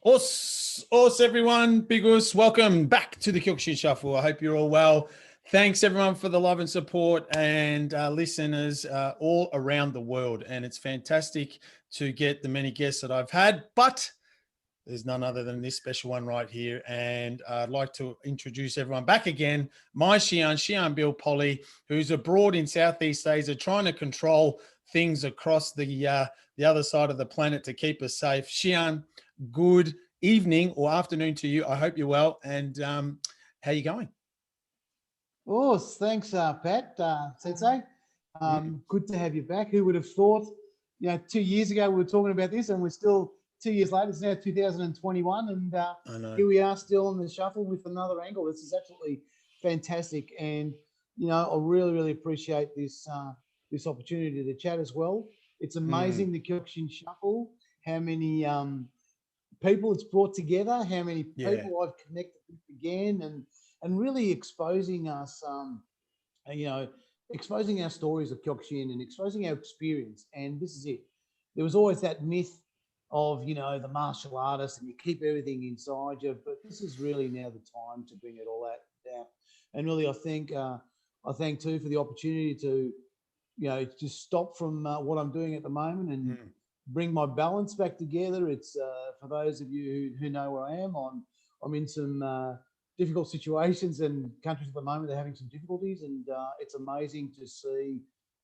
Us, everyone. Big us. Welcome back to the Kyokushin Shuffle. I hope you're all well. Thanks, everyone, for the love and support and listeners all around the world. And it's fantastic to get the many guests that I've had, but there's none other than this special one right here. And I'd like to introduce everyone back again. My Shihan Bill Polly, who's abroad in Southeast Asia, trying to control things across the other side of the planet to keep us safe. Shihan, good evening or afternoon to you. I hope you're well. And how you going? Oh, thanks, Pat, Sensei. Good to have you back. Who would have thought, 2 years ago we were talking about this and we're still 2 years later. It's now 2021 and here we are still on the shuffle with another angle. This is absolutely fantastic. And, I really, really appreciate this opportunity to chat as well. It's amazing, the Kyokushin Shuffle, how many people it's brought together, how many people I've connected with again, and really exposing us, exposing our stories of Kyokushin and exposing our experience. And this is it. There was always that myth of, the martial artist and you keep everything inside you, but this is really now the time to bring it all out. And really, I thank too for the opportunity to, just stop from what I'm doing at the moment and bring my balance back together. It's for those of you who know where I am, I'm in some difficult situations and countries at the moment. They're having some difficulties, and it's amazing to see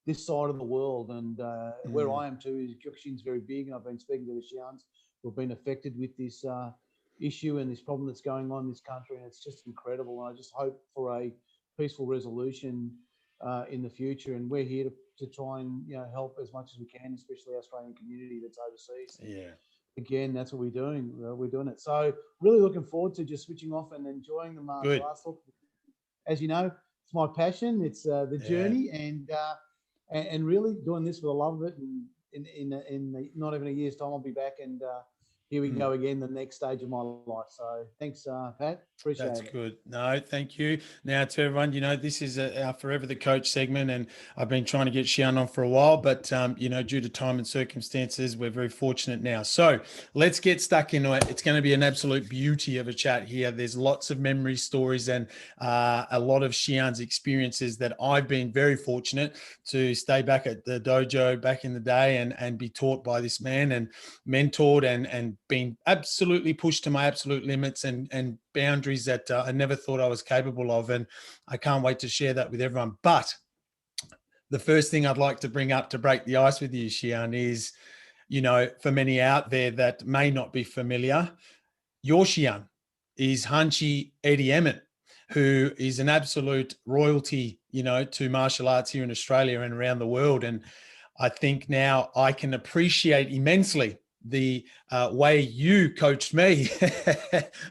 this side of the world. And where I am too is Kyokushin's very big, and I've been speaking to the Shihans who have been affected with this issue and this problem that's going on in this country, and it's just incredible. And I just hope for a peaceful resolution in the future, and we're here to try and help as much as we can, especially our Australian community that's overseas. Again, that's what we're doing. We're doing it. So really looking forward to just switching off and enjoying the martial arts. As you know, it's my passion. It's the journey, and really doing this for the love of it. And in not even a year's time, I'll be back, and here we go again, the next stage of my life. So thanks, Pat. Appreciate it. That's good. No, thank you. Now to everyone, this is our Forever the Coach segment, and I've been trying to get Shihan on for a while, but due to time and circumstances, we're very fortunate now. So let's get stuck into it. It's going to be an absolute beauty of a chat here. There's lots of memory stories and a lot of Shihan's experiences that I've been very fortunate to stay back at the dojo back in the day and be taught by this man and mentored and been absolutely pushed to my absolute limits and boundaries that I never thought I was capable of. And I can't wait to share that with everyone. But the first thing I'd like to bring up to break the ice with you, Shihan, is, for many out there that may not be familiar, your Shihan is Hanshi Eddie Emmett, who is an absolute royalty, to martial arts here in Australia and around the world. And I think now I can appreciate immensely the way you coached me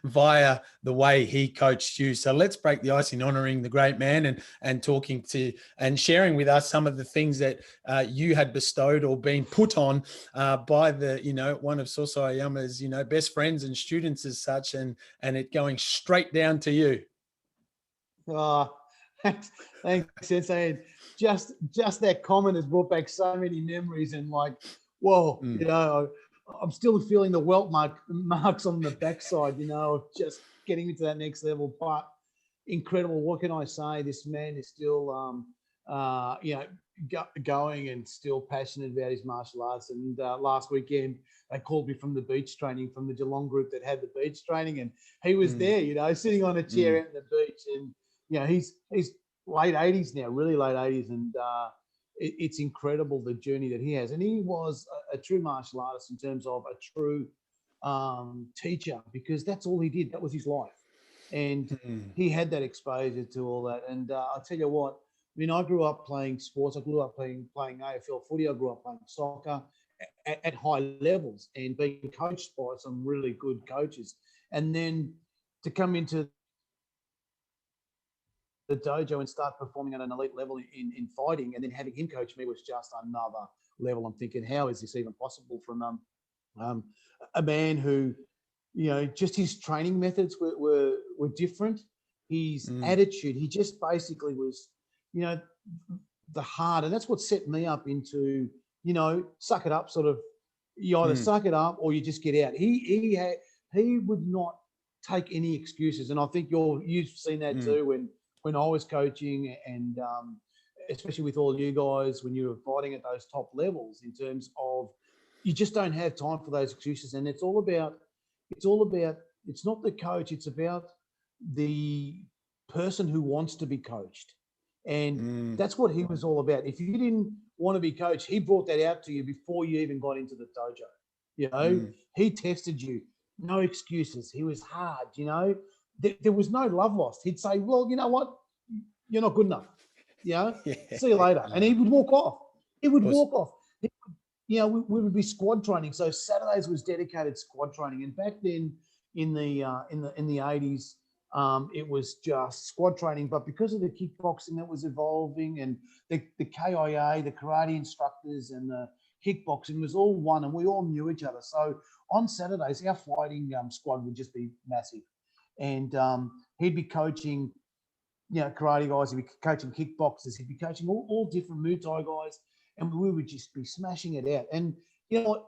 via the way he coached you. So let's break the ice in honoring the great man and talking to and sharing with us some of the things that you had bestowed or been put on by the, one of Sosai Ayama's, best friends and students as such, and it going straight down to you. Oh, thanks, Sensei. Just that comment has brought back so many memories, and whoa, I'm still feeling the welt marks on the backside, of just getting into that next level. But incredible. What can I say? This man is still, going and still passionate about his martial arts. And last weekend, they called me from the beach training, from the Geelong group that had the beach training, and he was there, sitting on a chair out on the beach. And he's late 80s now, really late 80s, and it's incredible the journey that he has. And he was a true martial artist in terms of a true teacher, because that's all he did. That was his life. And he had that exposure to all that. And I'll tell you what, I grew up playing sports. I grew up playing AFL footy. I grew up playing soccer at high levels and being coached by some really good coaches. And then to come into the dojo and start performing at an elite level in fighting, and then having him coach me was just another level. I'm thinking, how is this even possible from a man who, just his training methods were different. His attitude, he just basically was, the heart, and that's what set me up into, suck it up sort of. You either suck it up or you just get out. he would not take any excuses. And I think you've seen that too when I was coaching, and especially with all you guys when you were fighting at those top levels, in terms of you just don't have time for those excuses. And it's not the coach, it's about the person who wants to be coached. And that's what he was all about. If you didn't want to be coached, he brought that out to you before you even got into the dojo. You know, he tested you. No excuses. He was hard, you know. There was no love lost. He'd say, well, you know what? You're not good enough. You know, see you later. And he would walk off. He would walk off. You know, we would be squad training. So Saturdays was dedicated squad training. And back then in the 80s, it was just squad training. But because of the kickboxing that was evolving, and the KIA, the karate instructors, and the kickboxing was all one, and we all knew each other. So on Saturdays, our fighting squad would just be massive. And he'd be coaching, you know, karate guys, he'd be coaching kickboxers, he'd be coaching all different Muay Thai guys, and we would just be smashing it out. And, you know,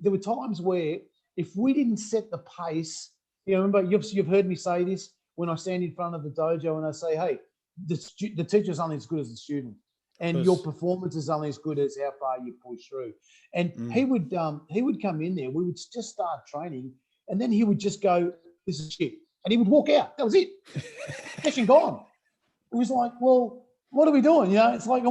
there were times where if we didn't set the pace, you know, remember, you've heard me say this when I stand in front of the dojo and I say, hey, the teacher's only as good as the student, and your performance is only as good as how far you push through. And he would come in there, we would just start training, and then he would just go, this is shit. And he would walk out. That was it. Session gone. It was like, well, what are we doing? You know, it's like,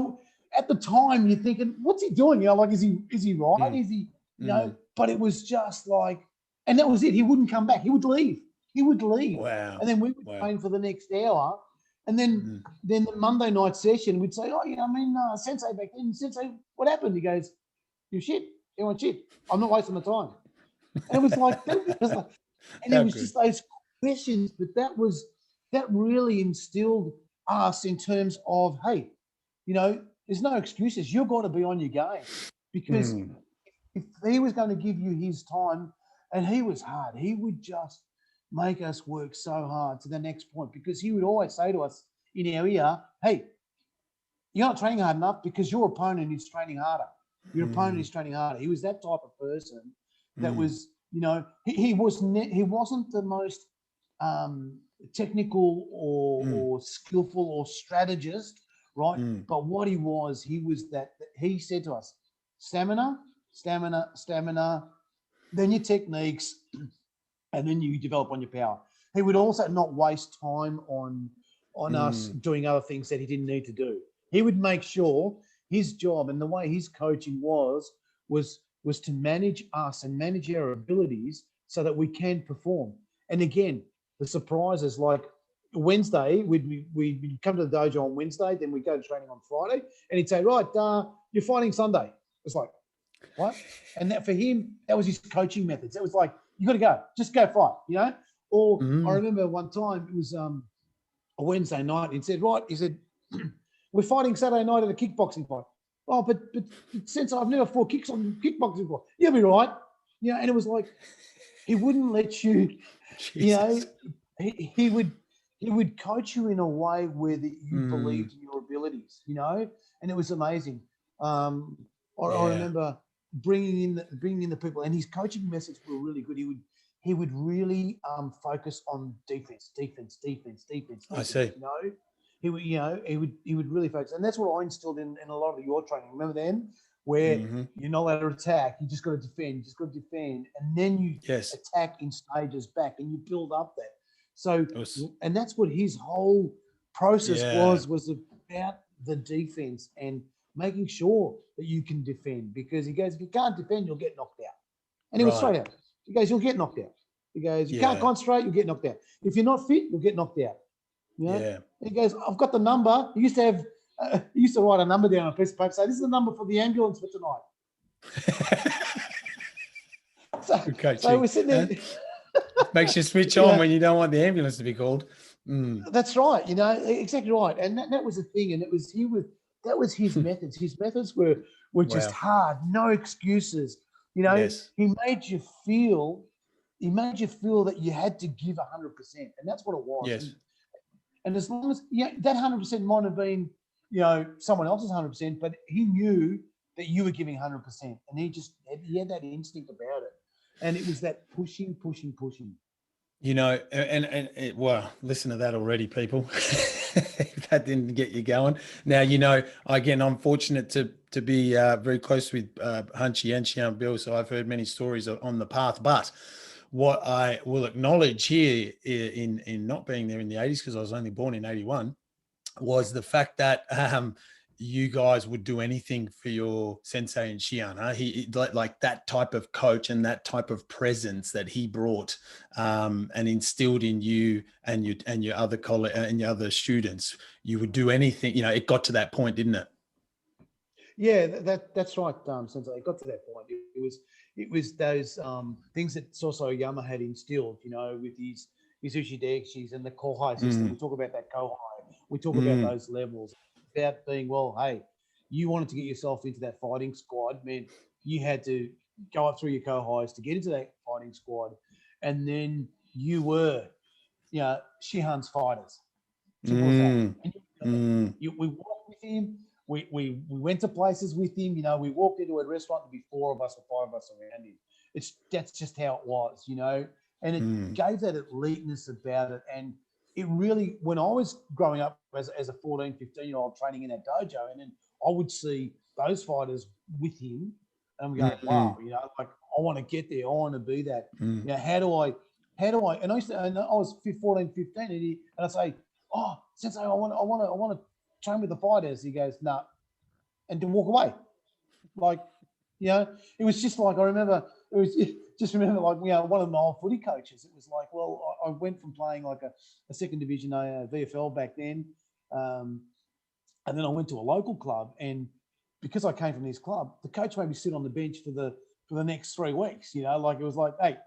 at the time you're thinking, what's he doing? You know, like, is he right? Is he, you know, but it was just like, and that was it. He wouldn't come back. He would leave. Wow. And then we would train for the next hour. And then the Monday night session, we'd say, oh, yeah, I mean, Sensei back then, Sensei, what happened? He goes, you shit. You want shit. I'm not wasting my time. And it was like, and it was just those questions, but that really instilled us in terms of, hey, you know, there's no excuses. You've got to be on your game, because if he was going to give you his time, and he was hard, he would just make us work so hard to the next point, because he would always say to us in our ear, hey, you're not training hard enough because your opponent is training harder. Your opponent is training harder. He was that type of person that was, you know, he wasn't the most technical or skillful or strategist, right? But what he was that he said to us, stamina, then your techniques, and then you develop on your power. He would also not waste time on us doing other things that he didn't need to do. He would make sure his job, and the way his coaching was to manage us and manage our abilities so that we can perform. And again, the surprises, like Wednesday, we'd come to the dojo on Wednesday, then we'd go to training on Friday, and he'd say, right, you're fighting Sunday. It's like, what? And that, for him, that was his coaching methods. It was like, you got to go, just go fight, you know? Or I remember one time, it was a Wednesday night, he said, right, he said, we're fighting Saturday night at a kickboxing fight. Oh, but since I've never fought kickboxing fight, you'll be right. You know, and it was like, he wouldn't let you, you know, he would coach you in a way where that you believed in your abilities, you know, and it was amazing. I remember bringing in the people, and his coaching methods were really good. He would really focus on defense. I see. You know, he would really focus, and that's what I instilled in a lot of your training. Remember then, where you're not allowed to attack, you just got to defend, and then you attack in stages back, and you build up that. So, and that's what his whole process was about, the defense and making sure that you can defend, because he goes, if you can't defend, you'll get knocked out. And he was straight out. He goes, you'll get knocked out. He goes, you can't concentrate, you'll get knocked out. If you're not fit, you'll get knocked out. You know? Yeah. He goes, I've got the number. He used to write a number down on a piece of paper, say, this is the number for the ambulance for tonight. So we're sitting there. Makes you switch on when you don't want the ambulance to be called. That's right. You know, exactly right. And that was the thing. And that was his methods. His methods were just hard, no excuses. You know, he made you feel that you had to give 100%. And that's what it was. Yes. And as long as that 100% might have been, you know, someone else's 100%, but he knew that you were giving 100%, and he had that instinct about it. And it was that pushing. Well, listen to that already, people. If that didn't get you going. Now, again, I'm fortunate to be very close with Hunchy and Shihan Bill, so I've heard many stories on the path. But what I will acknowledge here in not being there in the 80s, because I was only born in 81, was the fact that you guys would do anything for your sensei and Shihan. Huh? He like that type of coach and that type of presence that he brought and instilled in you and your other and your other students. You would do anything. It got to that point, didn't it? Yeah, that's right, Sensei. It got to that point. It was those things that Soso Yama had instilled, with his Ushidexis and the Kohai system. We talk about that Kohai. We talk about those levels. About being, well, hey, you wanted to get yourself into that fighting squad, man. You had to go up through your Kohais to get into that fighting squad. And then you were, Shihan's fighters. Simple as that. And we walked with him. We went to places with him. We walked into a restaurant, there'd be 4 of us or 5 of us around him. That's just how it was, and it gave that eliteness about it. And it really, when I was growing up as a 14, 15-year-old training in that dojo, and then I would see those fighters with him, and we go, wow, like I want to get there. I want to be that. How do I? And I was 14, 15, and I say, oh, Sensei, I want to train with the fighters. He goes, no, and to walk away. Like, it was just like, I remember, one of my old footy coaches, it was like, well, I went from playing like a second division VFL back then, and then I went to a local club, and because I came from this club, the coach made me sit on the bench for the next 3 weeks, like it was like, hey,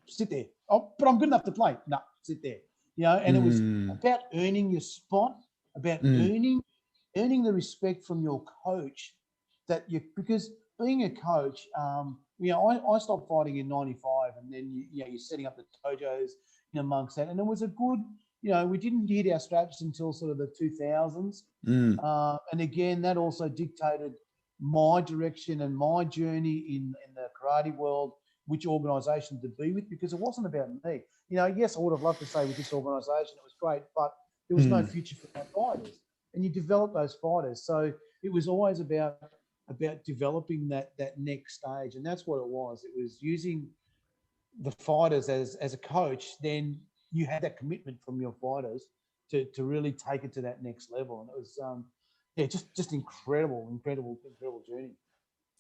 sit there. Oh, but I'm good enough to play. No, sit there. And it was about earning your spot, about earning the respect from your coach because being a coach, I stopped fighting in 95, and then you're setting up the dojos amongst that. And it was a good, we didn't hit our straps until sort of the 2000s. And again, that also dictated my direction and my journey in the karate world, which organization to be with, because it wasn't about me. Yes, I would have loved to say with this organization, it was great, but there was no future for my fighters. And you develop those fighters. So it was always about developing that next stage. And that's what it was. It was using the fighters as a coach. Then you had that commitment from your fighters to really take it to that next level. And it was, just incredible journey.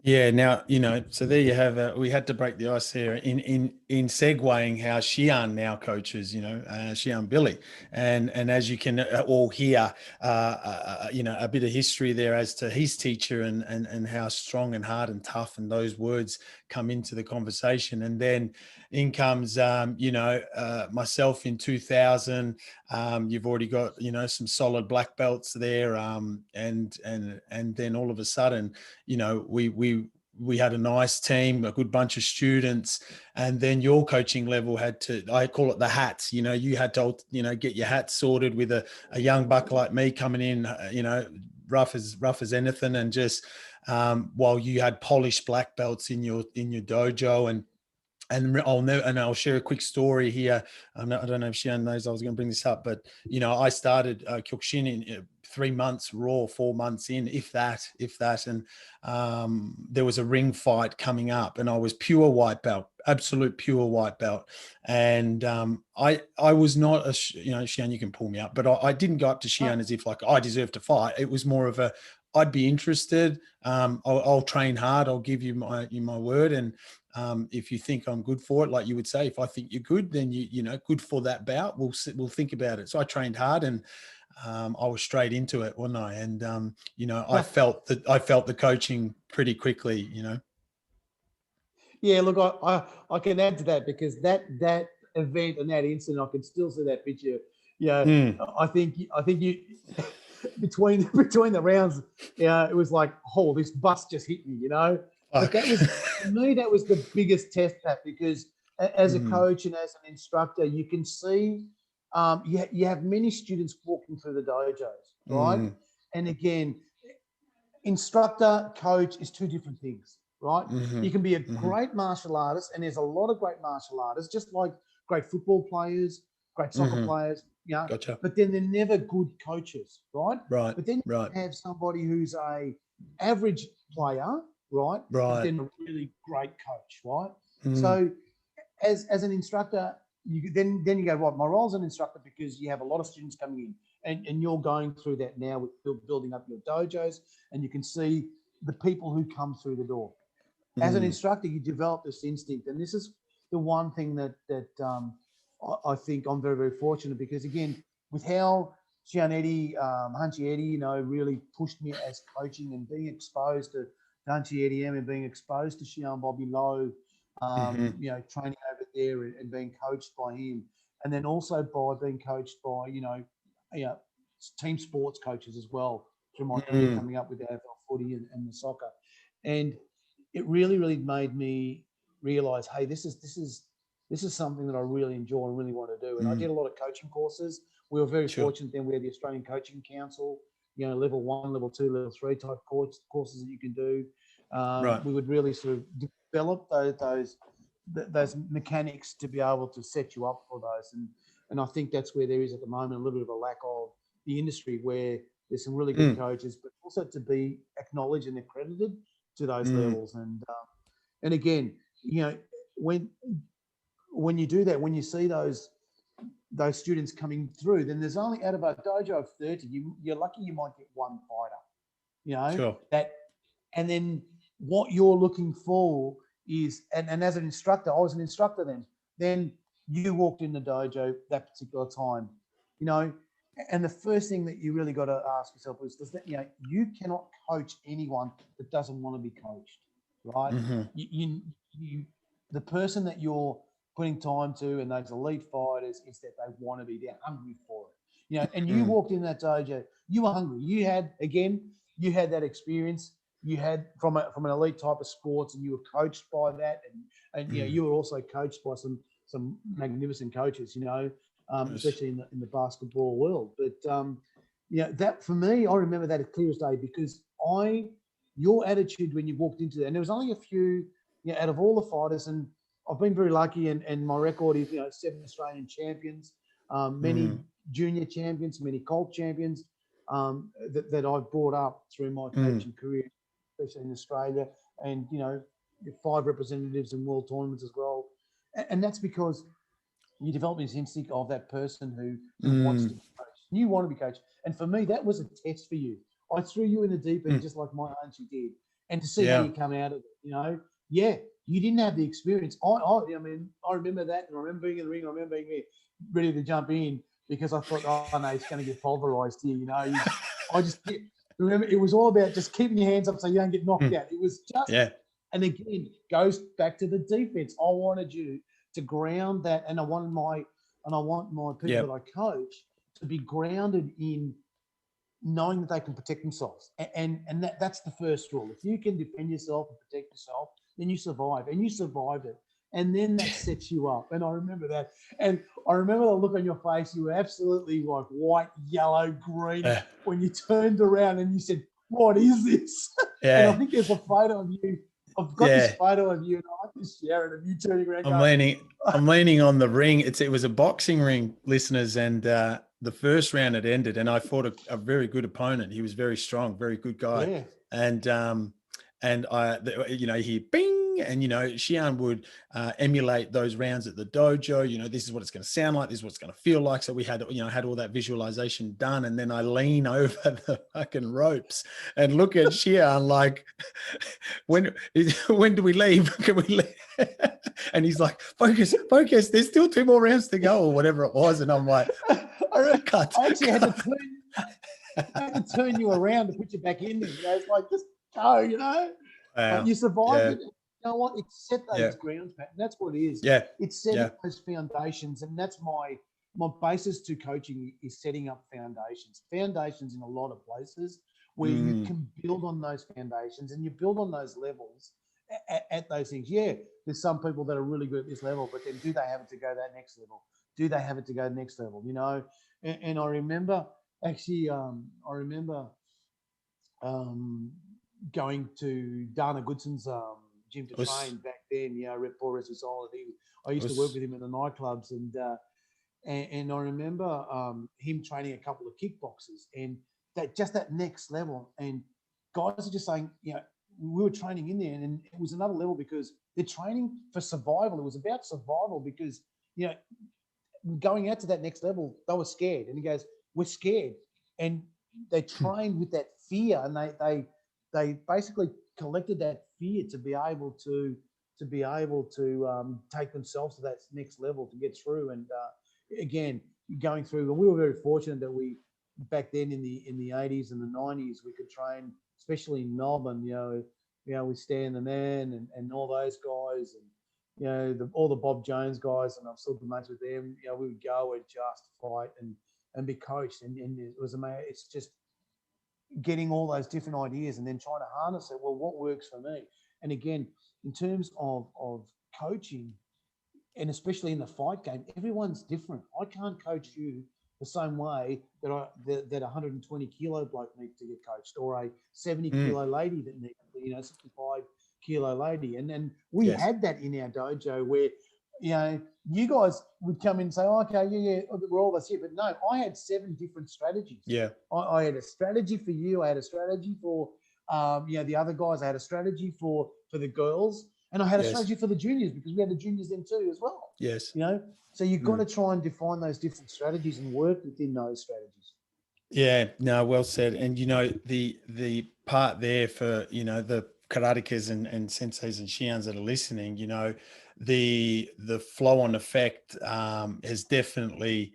Yeah. Now, so there you have, we had to break the ice here in segueing how Shihan now coaches, Shihan Billy. And as you can all hear, a bit of history there as to his teacher and how strong and hard and tough and those words come into the conversation. And then in comes, myself in 2000. You've already got, some solid black belts there. And then all of a sudden, we had a nice team, a good bunch of students, and then your coaching level had to, I call it the hats, you had to, get your hats sorted with a young buck like me coming in, rough as anything. And just, while you had polished black belts in your dojo. And I'll share a quick story here. I don't know if Shihan knows I was going to bring this up, but I started Kyokushin in 3 months raw, 4 months in, if that. And there was a ring fight coming up, and I was pure white belt, absolute pure white belt. And I was not Shihan, you can pull me up, but I didn't go up to Shihan as if like I deserve to fight. It was more of I'd be interested. I'll train hard. I'll give you my word. And if you think I'm good for it, like you would say, if I think you're good, then good for that bout. We'll think about it. So I trained hard, and I was straight into it, wasn't I? And I felt the coaching pretty quickly. Yeah, look, I can add to that, because that event and that incident, I can still see that picture. I think you between the rounds, it was like, oh, this bus just hit me, But that was, for me, that was the biggest test, Pat, because as a coach and as an instructor, you can see you have many students walking through the dojos, right? And again, instructor, coach is 2 different things, right? Mm-hmm. You can be a Mm-hmm. great martial artist, and there's a lot of great martial artists, just like great football players, great soccer Mm-hmm. players, Gotcha. but then they're never good coaches, right? Right. But then Right. you have somebody who's a average player, right? But Right. then a really great coach, right? Mm. So as an instructor, you then you go, right, my role as an instructor, because you have a lot of students coming in, and you're going through that now with building up your dojos, and you can see the people who come through the door. As an Mm. instructor, you develop this instinct, and this is the one thing that I think I'm very, very fortunate, because again, with how Shihan Eddie, Hunchy Eddie, really pushed me as coaching, and being exposed to Hunchy Eddie M, and being exposed to Shihan Bobby Lowe, Mm-hmm. training over there, and being coached by him, and then also by being coached by team sports coaches as well, through my career Mm. coming up with the AFL footy and the soccer. And it really, really made me realize, hey, this is something that I really enjoy and really want to do. And I Mm. did a lot of coaching courses. We were very Sure. fortunate then. We had the Australian Coaching Council, level 1, level 2, level 3 type courses that you can do. Right. We would really sort of develop those mechanics to be able to set you up for those. And I think that's where there is at the moment a little bit of a lack of the industry, where there's some really good Mm. coaches, but also to be acknowledged and accredited to those Mm. levels. And again, when you do that, when you see those students coming through, then there's only, out of a dojo of 30, you're lucky you might get one fighter, Sure. and then what you're looking for is, and as an instructor, I was an instructor then you walked in the dojo that particular time, and the first thing that you really got to ask yourself is, does that, you cannot coach anyone that doesn't want to be coached, right? Mm-hmm. You the person that you're putting time to, and those elite fighters, is that they want to be, they're hungry for it, and you walked in that dojo, you were hungry. You had that experience. You had from an elite type of sports, and you were coached by that, and you were also coached by some magnificent coaches, especially in the basketball world. But that for me, I remember that as clear as day, because your attitude when you walked into that, and there was only a few, out of all the fighters, and I've been very lucky, and my record is 7 Australian champions, many junior champions, many Colt champions, that I've brought up through my coaching career, especially in Australia, and 5 representatives in world tournaments as well. And that's because you develop this instinct of that person who wants to be coached. You want to be coached. And for me, that was a test for you. I threw you in the deep end, just like my auntie did, and to see how you come out of it. You didn't have the experience. I mean, I remember that, and I remember being in the ring. I remember being ready to jump in, because I thought, oh no, it's going to get pulverized here. I just remember it was all about just keeping your hands up so you don't get knocked out. It was just, and again, goes back to the defense. I wanted you to ground that, and I want my people that I coach to be grounded in knowing that they can protect themselves, and that's the first rule. If you can defend yourself and protect yourself, then you survive, and you survived it, and then that sets you up. And I remember that, and I remember the look on your face. You were absolutely like white, yellow, green when you turned around and you said, "What is this?" And I think there's a photo of you. I've got this photo of you, and I like to share it, of you turning around. I'm leaning on the ring. It was a boxing ring, listeners, and the first round had ended, and I fought a very good opponent. He was very strong, very good guy, and I, he bing, and Shihan would emulate those rounds at the dojo. This is what it's going to sound like. This is what it's going to feel like. So we had all that visualization done, and then I lean over the fucking ropes and look at Shihan like, when do we leave? Can we leave? And he's like, focus. There's still 2 more rounds to go, or whatever it was. And I'm like, I actually had to turn you around to put you back in there. It's like, just go, Wow. But you survived it. You know what? It set those grounds, Pat. That's what it is. It's setting those foundations, and that's my basis to coaching is setting up foundations in a lot of places where you can build on those foundations, and you build on those levels at those things. There's some people that are really good at this level, but then do they have it to go that next level? Do they have it to go next level? And I remember actually, going to Dana Goodson's gym to train back then. You know, Rep Paul Resisol. I used to work with him in the nightclubs, and I remember him training a couple of kickboxers, and that next level. And guys are just saying, you know, we were training in there, and it was another level because they're training for survival. It was about survival because, you know, going out to that next level, they were scared. And he goes, we're scared. And they trained with that fear, and they basically collected that fear to be able to take themselves to that next level to get through. And again, going through, and we were very fortunate that we back then in the 80s and the 90s we could train, especially in Melbourne. You know, with Stan the Man and all those guys, and you know, all the Bob Jones guys, and I'm still good mates with them. You know, we would go and just fight and be coached, and it was amazing. It's just getting all those different ideas and then trying to harness it. Well, what works for me? And again, in terms of coaching, and especially in the fight game, everyone's different. I can't coach you the same way that a 120 kilo bloke needs to get coached, or a 70 kilo lady that needs, you know, 65 kilo lady. And we had that in our dojo where, you know, you guys would come in and say, oh, okay, yeah, we're all this here. But no, I had 7 different strategies. Yeah. I had a strategy for you. I had a strategy for, you know, the other guys. I had a strategy for the girls. And I had a strategy for the juniors because we had the juniors then too as well. Yes. You know, so you've got to try and define those different strategies and work within those strategies. Yeah, no, well said. And, you know, the part there for, you know, the karatekas and senseis and shians that are listening, you know, the flow on effect has definitely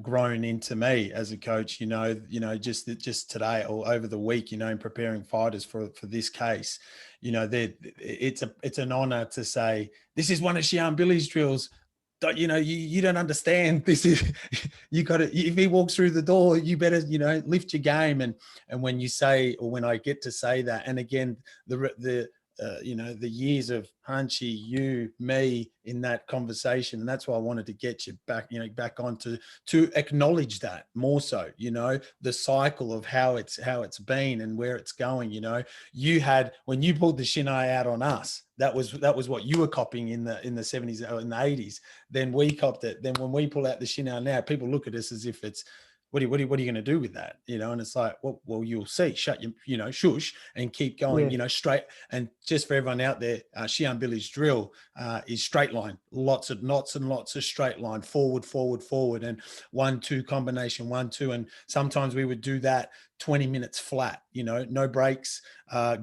grown into me as a coach, you know, just today or over the week, you know, in preparing fighters for this case, you know, it's an honor to say, this is one of Shihan Billy's drills. You know, you don't understand. This is, you got to, if he walks through the door, you better, you know, lift your game. And when you say, or when I get to say that, and again, you know, the years of Hunchy, you, me in that conversation. And that's why I wanted to get you back, you know, back on to acknowledge that more so, you know, the cycle of how it's been and where it's going. You know, you had, when you pulled the Shinai out on us, that was what you were copying in the 70s or in the 80s. Then we copped it. Then when we pull out the Shinai now, people look at us as if it's, what are you going to do with that? You know, and it's like, well, you'll see. Shut your, you know, shush and keep going. You know, straight. And just for everyone out there, Shihan Billy's drill is straight line, lots and lots of straight line, forward, and 1-2 combination, 1-2, and sometimes we would do that 20 minutes flat. You know, no breaks,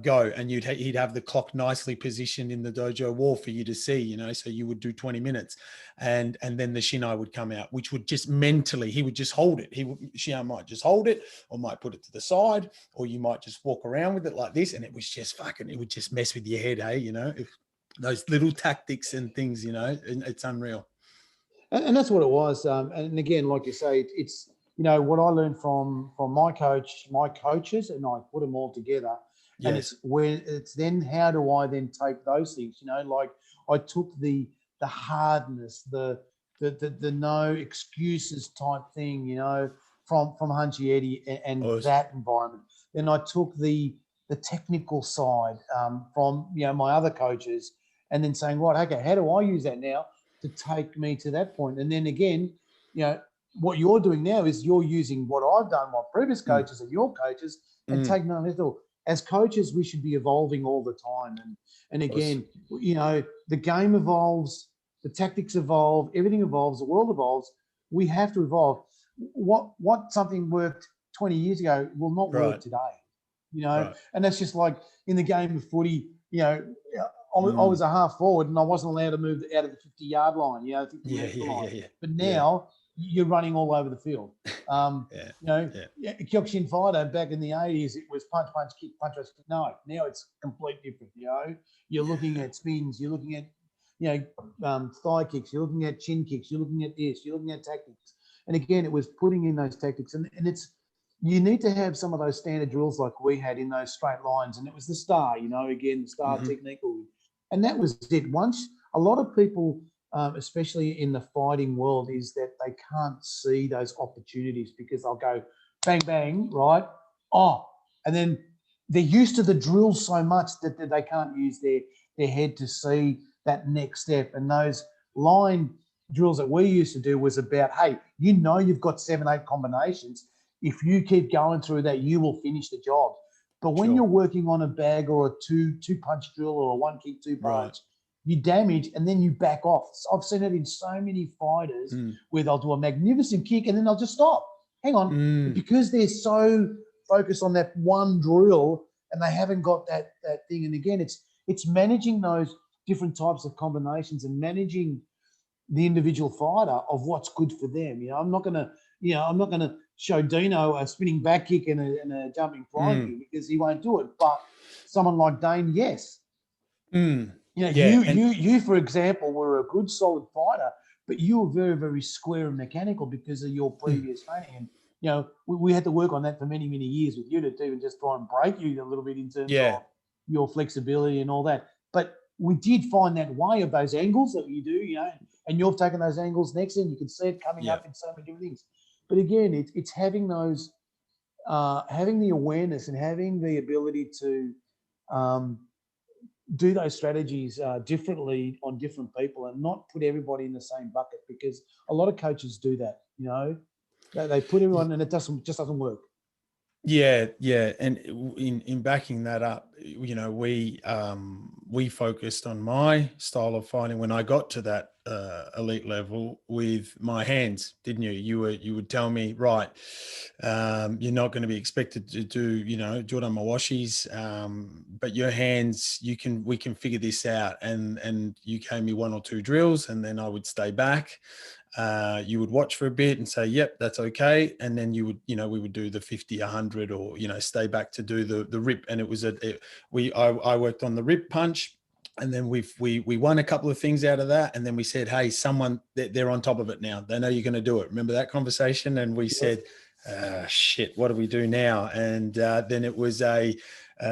go, and he'd have the clock nicely positioned in the dojo wall for you to see. You know, so you would do 20 minutes, and then the Shinai would come out, which would just mentally, he would just hold it. Shihan might just hold it, or might put it to the side, or you might just walk around with it like this, and it was just it would just mess with your head, hey, you know, those little tactics and things, you know, and it's unreal. And that's what it was. And again, like you say, it's, you know, what I learned from my coaches, and I put them all together. And it's then, how do I then take those things, you know, like I took the hardness, the no excuses type thing, you know, from Hunchy Eddie and that environment. Then I took the technical side from, you know, my other coaches, and then saying, right, okay, how do I use that now to take me to that point? And then again, you know, what you're doing now is you're using what I've done, my previous coaches and your coaches, and taking on this. As coaches, we should be evolving all the time. And again, you know, the game evolves, the tactics evolve, everything evolves, the world evolves. We have to evolve. What something worked 20 years ago will not work today, you know. And that's just like in the game of footy, you know, I was a half forward and I wasn't allowed to move out of the 50-yard line, you know, 50 line. But now you're running all over the field. You know, Kyokushin fighter back in the 80s, it was punch, kick, punch, kick. No, now it's completely different. You know, you're looking at spins, you're looking at, you know, thigh kicks, you're looking at chin kicks, you're looking at this, you're looking at tactics. And again, it was putting in those tactics, and it's, you need to have some of those standard drills like we had in those straight lines. And it was the star, you know, again, the star technique. And that was it. Once, a lot of people, especially in the fighting world, is that they can't see those opportunities because they'll go bang, bang, right? Oh, and then they're used to the drill so much that they can't use their their head to see that next step. And those line drills that we used to do was about, hey, you know, you've got 7-8 combinations. If you keep going through that, you will finish the job. But when you're working on a bag or a two punch drill or a 1 kick 2 punch, you damage and then you back off. I've seen it in so many fighters where they'll do a magnificent kick and then they'll just stop. Hang on, because they're so focused on that one drill and they haven't got that thing. And again, it's managing those different types of combinations and managing the individual fighter of what's good for them. You know, I'm not gonna show Dino a spinning back kick and a jumping flying kick because he won't do it. But someone like Dane, yes. You know, you for example were a good solid fighter, but you were very, very square and mechanical because of your previous training. And you know, we had to work on that for many, many years with you to even just try and break you a little bit in terms of your flexibility and all that. But we did find that way of those angles that you do, you know, and you've taken those angles next and you can see it coming up in so many different things. But again, it's having those, having the awareness and having the ability to do those strategies differently on different people and not put everybody in the same bucket, because a lot of coaches do that, you know, they put everyone and it just doesn't work. Yeah. And in backing that up, you know, we focused on my style of fighting when I got to that elite level with my hands, didn't you? You would tell me, right, you're not going to be expected to do, you know, Jordan Mawashi's, but your hands, we can figure this out. And you gave me 1 or 2 drills, and then I would stay back. You would watch for a bit and say, yep, that's okay. And then you would, you know, we would do the 50, 100, or, you know, stay back to do the rip. And it was I worked on the rip punch, and then we won a couple of things out of that. And then we said, hey, someone, they're on top of it now. They know you're going to do it. Remember that conversation? And we said, shit, what do we do now? And then it was a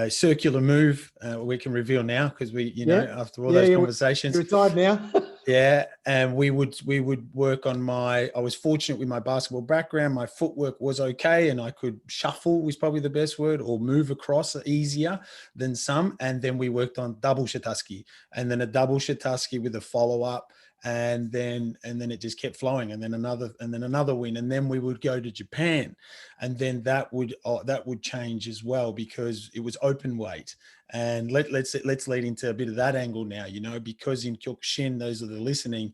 circular move. We can reveal now because we, you know, after all those conversations, you're retired now. Yeah, and we would work on I was fortunate with my basketball background. My footwork was okay, and I could shuffle was probably the best word, or move across easier than some. And then we worked on double shataski, and then a double shataski with a follow up, and then it just kept flowing, and then another win, and then we would go to Japan, and then that would change as well because it was open weight. And let's lead into a bit of that angle now, you know, because in Kyokushin, those that are listening,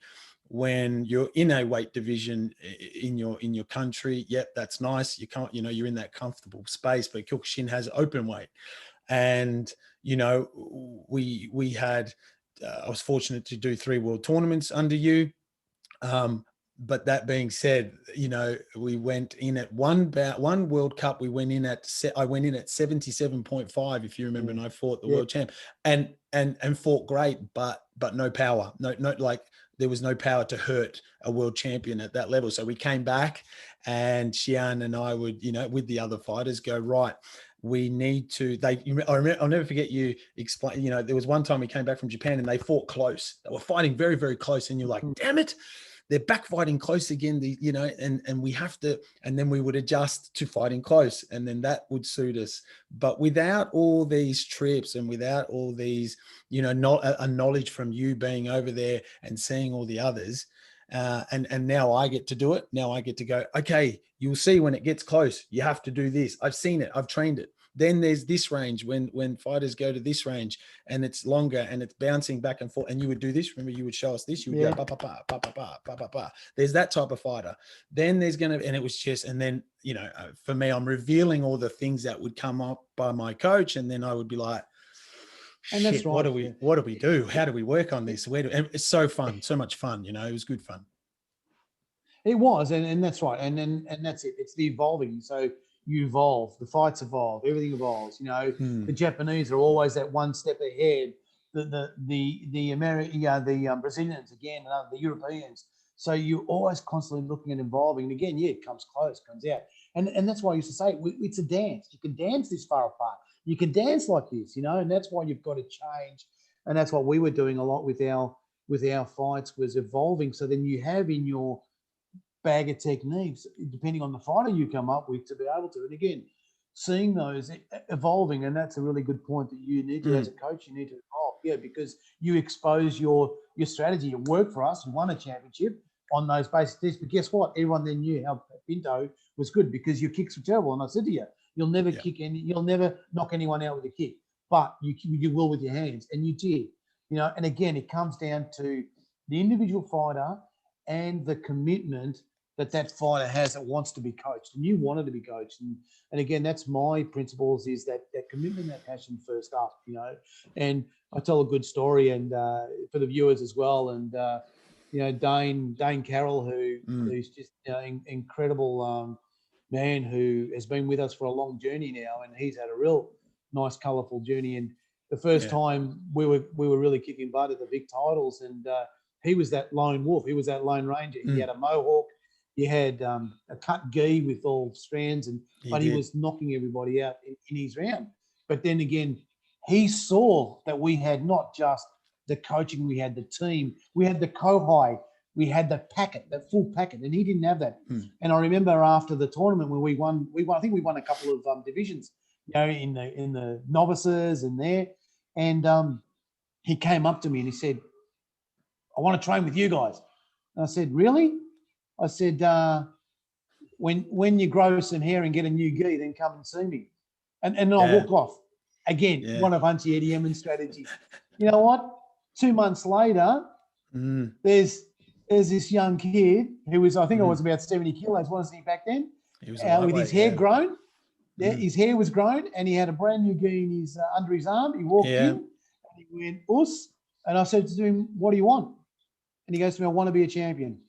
when you're in a weight division in your country, yep, that's nice. You can't, you know, you're in that comfortable space, but Kyokushin has open weight. And, you know, we had, I was fortunate to do 3 world tournaments under you. But that being said, you know, we went in at one World Cup. I went in at 77.5, if you remember, and I fought the world champ, and fought great, but no power, no, like there was no power to hurt a world champion at that level. So we came back, and Shihan and I would, you know, with the other fighters, go, right, we need to. I'll never forget you explain. You know, there was one time we came back from Japan and they fought close. They were fighting very, very close, and you're like, damn it, they're back fighting close again, you know, and we have to, and then we would adjust to fighting close, and then that would suit us. But without all these trips and without all these, you know, not a knowledge from you being over there and seeing all the others, and now I get to do it. Now I get to go, okay, you'll see when it gets close, you have to do this. I've seen it. I've trained it. Then there's this range when fighters go to this range and it's longer and it's bouncing back and forth. And you would do this. Remember, you would show us this. You would go, pa, pa, pa, pa, pa, pa, pa, pa, pa. There's that type of fighter. Then there's going to, and it was just, and then, you know, for me, I'm revealing all the things that would come up by my coach. And then I would be like, shit, and that's right. What do we do? How do we work on this? And it's so fun, so much fun, you know, it was good fun. It was, and that's right. And that's it. It's the evolving. So you evolve, the fights evolve, everything evolves. You know, the Japanese are always that one step ahead. The Brazilians again, the Europeans. So you're always constantly looking at evolving. And again, it comes close, comes out. And that's why I used to say it's a dance. You can dance this far apart. You can dance like this, you know, and that's why you've got to change. And that's what we were doing a lot with our fights, was evolving. So then you have in your bag of techniques, depending on the fighter you come up with, to be able to. And again, seeing those evolving, and that's a really good point that you need to, as a coach, you need to evolve. Yeah, because you expose your strategy. It worked for us. We won a championship on those basics. But guess what? Everyone then knew how Pinto was good because your kicks were terrible. And I said to you, you'll never you'll never knock anyone out with a kick, but you will with your hands, and you did. You know, and again, it comes down to the individual fighter and the commitment that fighter has that wants to be coached, and you wanted to be coached. And again, that's my principles, is that commitment, that passion first up, you know. And I tell a good story, and for the viewers as well. And you know, Dane Carroll, who's just, you know, incredible man, who has been with us for a long journey now, and he's had a real nice, colourful journey. And the first time we were really kicking butt at the big titles, and he was that lone wolf. He was that lone ranger. He had a mohawk. He had a cut gi with all strands, but he was knocking everybody out in his round. But then again, he saw that we had not just the coaching, we had the team, we had the kohai, we had the packet, that full packet, and he didn't have that. And I remember after the tournament when we won, I think we won a couple of divisions, you know, in the novices and there. And he came up to me and he said, "I want to train with you guys." And I said, "Really?" I said, when you grow some hair and get a new gi, then come and see me. And then I walked off. Again, one of Hunchy Eddie Emmons' strategies. You know what? 2 months later, there's this young kid who was, I think I was about 70 kilos, wasn't he, back then? He was with his hair grown. His hair was grown, and he had a brand new gi in his under his arm. He walked in, and he went, "Us." And I said to him, "What do you want?" And he goes to me, "I want to be a champion."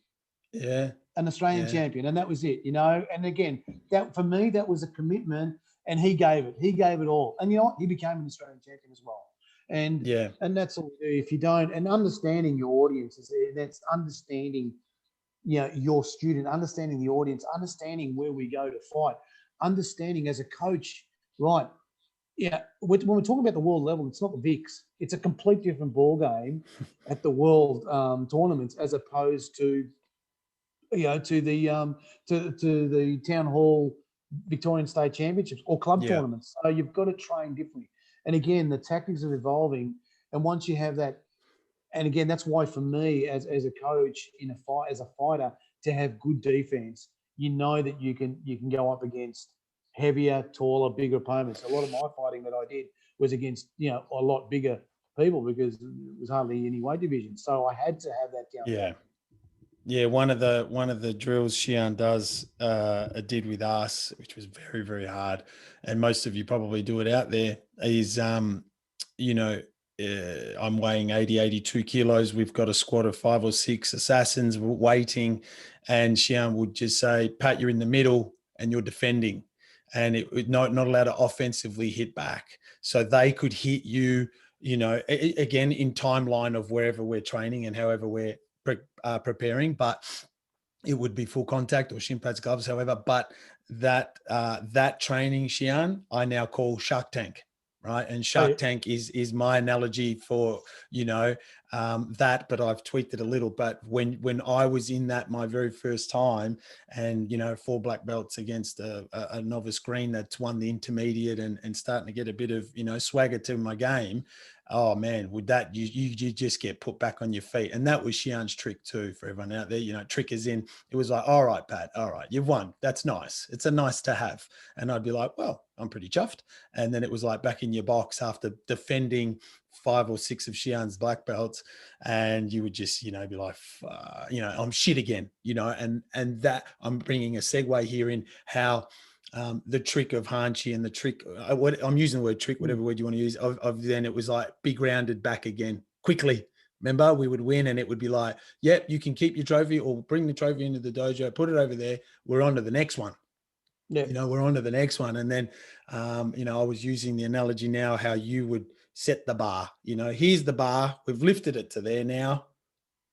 An Australian champion. And that was it, you know. And again, that for me, that was a commitment, and he gave it all. And you know what? He became an Australian champion as well. And and that's all we do. If you don't, and understanding your audience, that's understanding, you know, your student, understanding the audience, understanding where we go to fight, understanding as a coach, right? Yeah, when we're talking about the world level, it's not the VIX. It's a complete different ball game at the world tournaments, as opposed to, you know, to the town hall Victorian State Championships or club tournaments. So you've got to train differently. And again, the tactics are evolving. And once you have that, and again, that's why for me as a coach in a fight, as a fighter, to have good defense, you know that you can go up against heavier, taller, bigger opponents. A lot of my fighting that I did was against, you know, a lot bigger people, because there was hardly any weight division. So I had to have that down. Yeah, one of the drills Shihan did with us, which was very, very hard, and most of you probably do it out there, is you know, I'm weighing 82 kilos. We've got a squad of 5 or 6 assassins waiting, and Shihan would just say, "Pat, you're in the middle and you're defending," and it would not allowed to offensively hit back, so they could hit you. You know, again, in timeline of wherever we're training and however we're preparing, but it would be full contact or shin pads, gloves, however. But that training, Shihan, I now call Shark Tank, right? And Shark Tank is my analogy for, you know, that. But I've tweaked it a little. But when I was in that my very first time, and, you know, 4 black belts against a novice green that's won the intermediate and starting to get a bit of, you know, swagger to my game. Oh man, with that, you just get put back on your feet. And that was Shihan's trick too, for everyone out there. You know, trick is in, it was like, "All right, Pat, all right, you've won. That's nice. It's a nice to have." And I'd be like, "Well, I'm pretty chuffed." And then it was like back in your box after defending 5 or 6 of Shihan's black belts. And you would just, you know, be like, you know, I'm shit again, you know, and that I'm bringing a segue here in how, the trick of Hanchi and the trick, what I'm using the word trick, whatever word you want to use, of then it was like be grounded back again quickly. Remember, we would win and it would be like, "Yep, you can keep your trophy or bring the trophy into the dojo, put it over there. We're on to the next one." You know, we're on to the next one. And then, you know, I was using the analogy now, how you would set the bar, you know, here's the bar. We've lifted it to there now.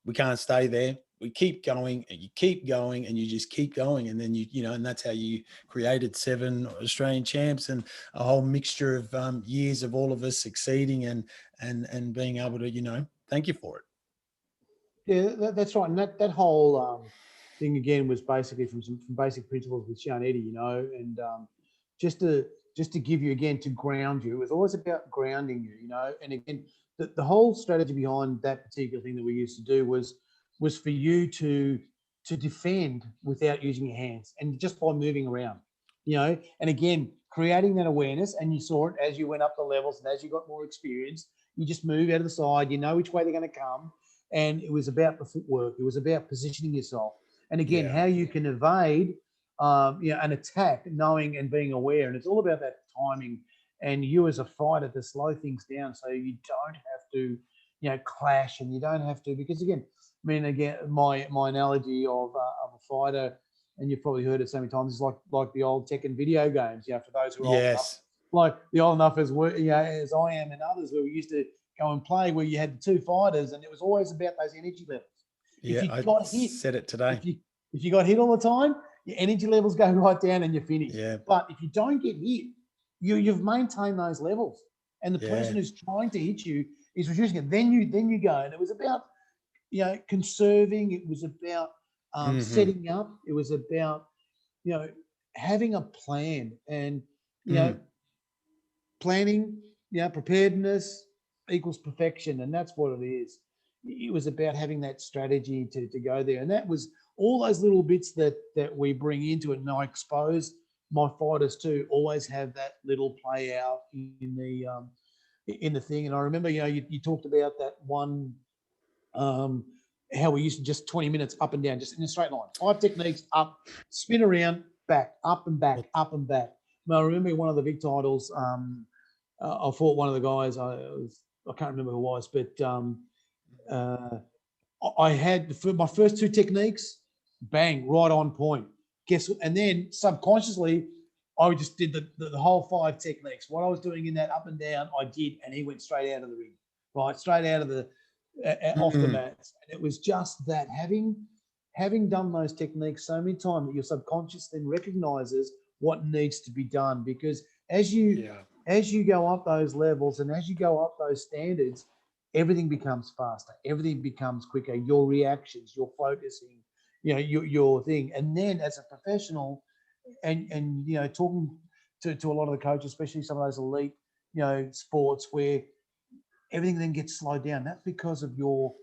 We can't stay there. We keep going and you keep going and you just keep going. And then you know, and that's how you created 7 Australian champs and a whole mixture of years of all of us succeeding and being able to, you know, thank you for it. Yeah, that's right. And that whole thing again was basically from basic principles with Shihan Eddie, you know, and just to just to give you, again, to ground you. It was always about grounding you, you know. And again, the whole strategy behind that particular thing that we used to do was for you to defend without using your hands, and just by moving around, you know. And again, creating that awareness, and you saw it as you went up the levels and as you got more experience, you just move out of the side, you know which way they're going to come. And it was about the footwork, it was about positioning yourself, and again, how you can evade an attack, knowing and being aware. And it's all about that timing, and you as a fighter to slow things down so you don't have to, clash, and you don't have to, because again, I mean, again, my analogy of a fighter, and you've probably heard it so many times, is like the old Tekken video games. For those who are old enough, like the old enough as as I am and others, where we used to go and play, where you had the two fighters, and it was always about those energy levels. Yeah, I got hit, said it today. If you got hit all the time, your energy levels go right down and you're finished. Yeah. But if you don't get hit, you've maintained those levels, and the person who's trying to hit you is reducing it. Then you go, and it was about conserving. It was about setting up. It was about having a plan, and planning, preparedness equals perfection, and that's what it is. It was about having that strategy to go there, and that was all those little bits that we bring into it. And I expose my fighters to always have that little play out in the thing. And I remember, you talked about that one, how we used to just 20 minutes up and down, just in a straight line, 5 techniques, up, spin around, back, up and back, up and back. And I remember one of the big titles, I fought one of the guys, I can't remember who it was, but I had my first 2 techniques, bang, right on point. And then subconsciously, I just did the whole 5 techniques. What I was doing in that up and down, I did, and he went straight out of the ring, right, straight out of the off the mats. And it was just that, having done those techniques so many times, that your subconscious then recognizes what needs to be done. Because as you go up those levels, and as you go up those standards, everything becomes faster, everything becomes quicker. Your reactions, your focusing, your thing. And then as a professional, and talking to a lot of the coaches, especially some of those elite sports, where everything then gets slowed down. That's because of your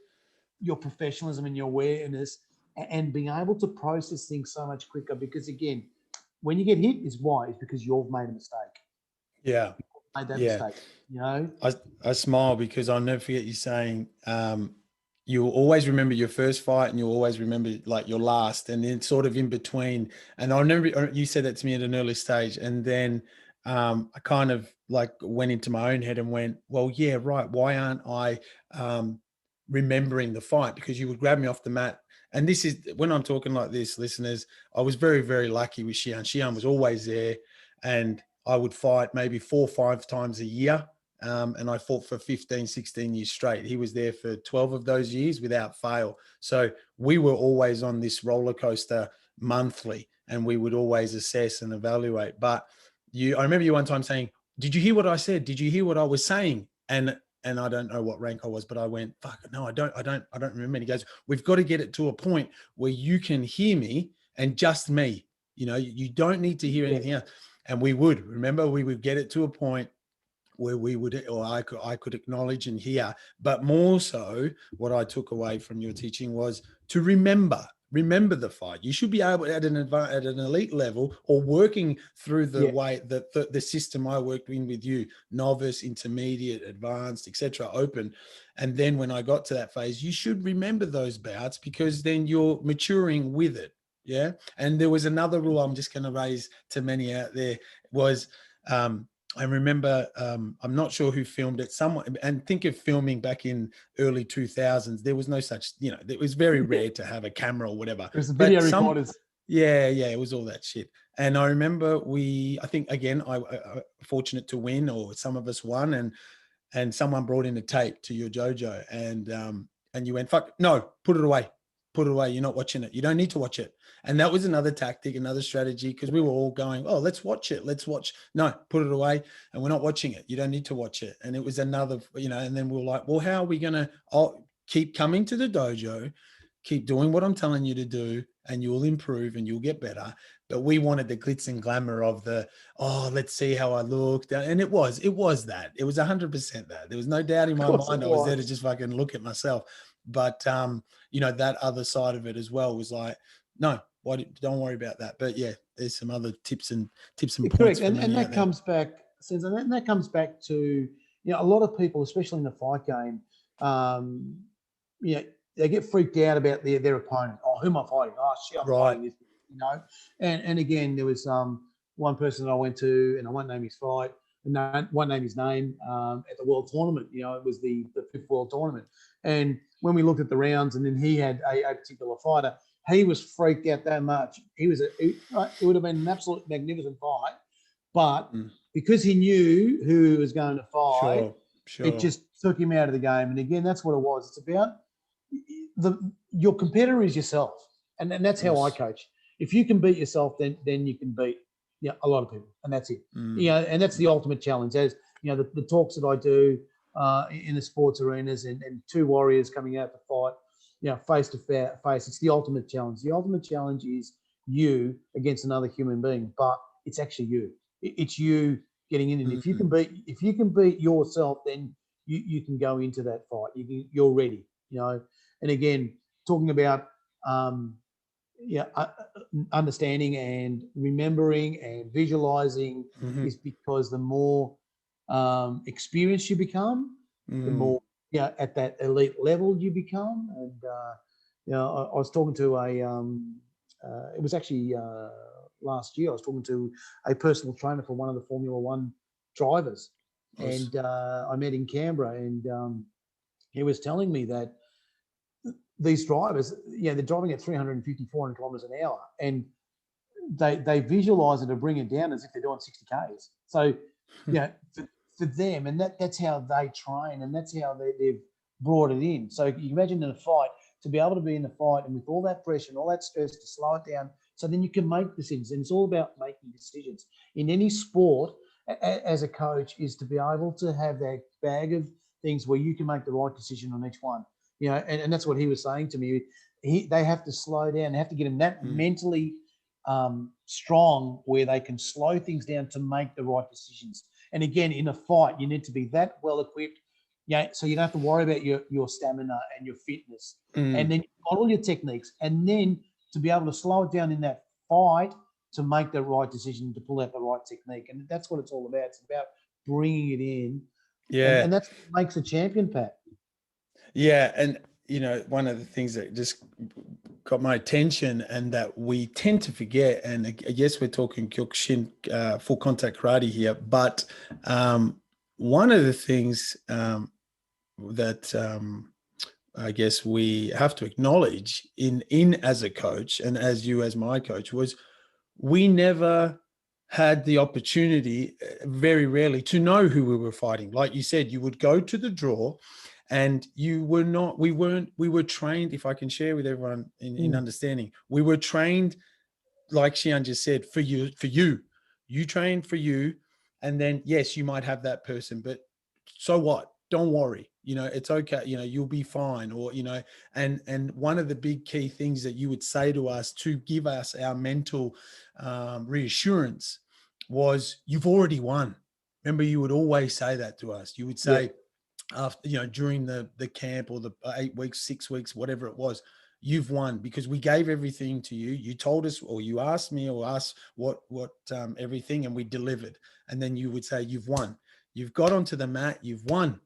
professionalism and your awareness, and being able to process things so much quicker. Because again, when you get hit, is why? It's because you've made a mistake. Yeah. Made that mistake. I smile because I'll never forget you saying, you'll always remember your first fight, and you'll always remember like your last, and then sort of in between. And I remember you said that to me at an early stage, and then I kind of like went into my own head and went, well, yeah, right. Why aren't I remembering the fight? Because you would grab me off the mat. And this is when I'm talking like this, listeners, I was very, very lucky with Shihan. Shihan was always there, and I would fight maybe 4 or 5 times a year. And I fought for 15, 16 years straight. He was there for 12 of those years without fail. So we were always on this roller coaster monthly, and we would always assess and evaluate. But I remember you one time saying, did you hear what I said? Did you hear what I was saying? And I don't know what rank I was, but I went, fuck, no, I don't remember. And he goes, we've got to get it to a point where you can hear me, and just me, you don't need to hear anything else. And we would get it to a point where we would, or I could acknowledge and hear. But more so, what I took away from your teaching was to remember the fight. You should be able, at an elite level, or working through the way that the system I worked in with you, novice, intermediate, advanced, etc., open. And then when I got to that phase, you should remember those bouts, because then you're maturing with it. Yeah. And there was another rule I'm just going to raise to many out there was, I remember, I'm not sure who filmed it. Someone, and think of filming back in early 2000s. There was no such, it was very rare to have a camera or whatever. There's video recorders. Yeah, it was all that shit. And I remember I think again, I fortunate to win, or some of us won, and someone brought in a tape to your dojo, and you went, fuck, no, put it away. You're not watching it. You don't need to watch it. And that was another tactic, another strategy, because we were all going, oh, let's watch it. No, put it away. And we're not watching it. You don't need to watch it. And it was another, and then we were like, well, how are we going to keep coming to the dojo, keep doing what I'm telling you to do, and you'll improve and you'll get better. but we wanted the glitz and glamour of the, oh, let's see how I looked. And it was that. It was 100% that. There was no doubt in my mind. I was there to just fucking look at myself. But, you know, that other side of it as well was like, no, don't worry about that. But yeah, there's some other tips and points. Correct. And that comes back, and that comes back to, you know, a lot of people, especially in the fight game, you know, they get freaked out about their opponent. Oh, who am I fighting? Oh, shit, I'm fighting this, you know. And again, there was one person that I went to, and I won't name his fight, and I won't name his name, at the world tournament. You know, it was the 5th world tournament. And when we looked at the rounds, and then he had a particular fighter, he was freaked out that much. It would have been an absolute magnificent fight, but because he knew who he was going to fight, it just took him out of the game. And again, that's what it was. It's about your competitor is yourself, and that's how I coach. If you can beat yourself, then you can beat a lot of people, and that's it. You know, and that's the ultimate challenge. As you know, the talks that I do in the sports arenas, and two warriors coming out to fight, you know, face to face. It's the ultimate challenge. The ultimate challenge is you against another human being, but it's actually you. It's you getting in, and if you can beat yourself, then you can go into that fight. You're ready. You know, and again, talking about understanding and remembering and visualizing is because the more experienced you become, the more at that elite level you become. And you know, I was talking to it was actually last year. I was talking to a personal trainer for one of the Formula One drivers, and I met in Canberra, and he was telling me that these drivers, they're driving at 350, 400 kilometers an hour, and they visualize it to bring it down as if they're doing 60 Ks. So, for them, and that's how they train, and that's how they've brought it in. So you imagine in a fight, to be able to be in the fight and with all that pressure and all that stress, to slow it down, so then you can make decisions. And it's all about making decisions. In any sport, as a coach, is to be able to have that bag of things where you can make the right decision on each one. You know, and that's what he was saying to me. They have to slow down. They have to get them that mentally strong where they can slow things down to make the right decisions. And again, in a fight, you need to be that well equipped, so you don't have to worry about your stamina and your fitness. And then you've got all your techniques, and then to be able to slow it down in that fight to make the right decision, to pull out the right technique. And that's what it's all about. It's about bringing it in. Yeah. And that's what makes a champion, Pat. Yeah. And, you know, one of the things that just got my attention and that we tend to forget, and I guess we're talking Kyokushin, full contact karate here, but one of the things that I guess we have to acknowledge in as a coach, and as you as my coach, was we never had the opportunity, very rarely, to know who we were fighting. Like you said, you would go to the draw, and we were trained, if I can share with everyone in understanding, we were trained, like Shihan just said, for you train for you. And then, yes, you might have that person, but so what? Don't worry. You know, it's okay. You know, you'll be fine. Or, you know, and one of the big key things that you would say to us to give us our mental reassurance was, you've already won. Remember, you would always say that to us. You would say, after, during the camp, or the 8 weeks, 6 weeks, whatever it was, you've won, because we gave everything to you. You told us, or you asked me or us what everything, and we delivered. And then you would say, you've won. You've got onto the mat, you've won.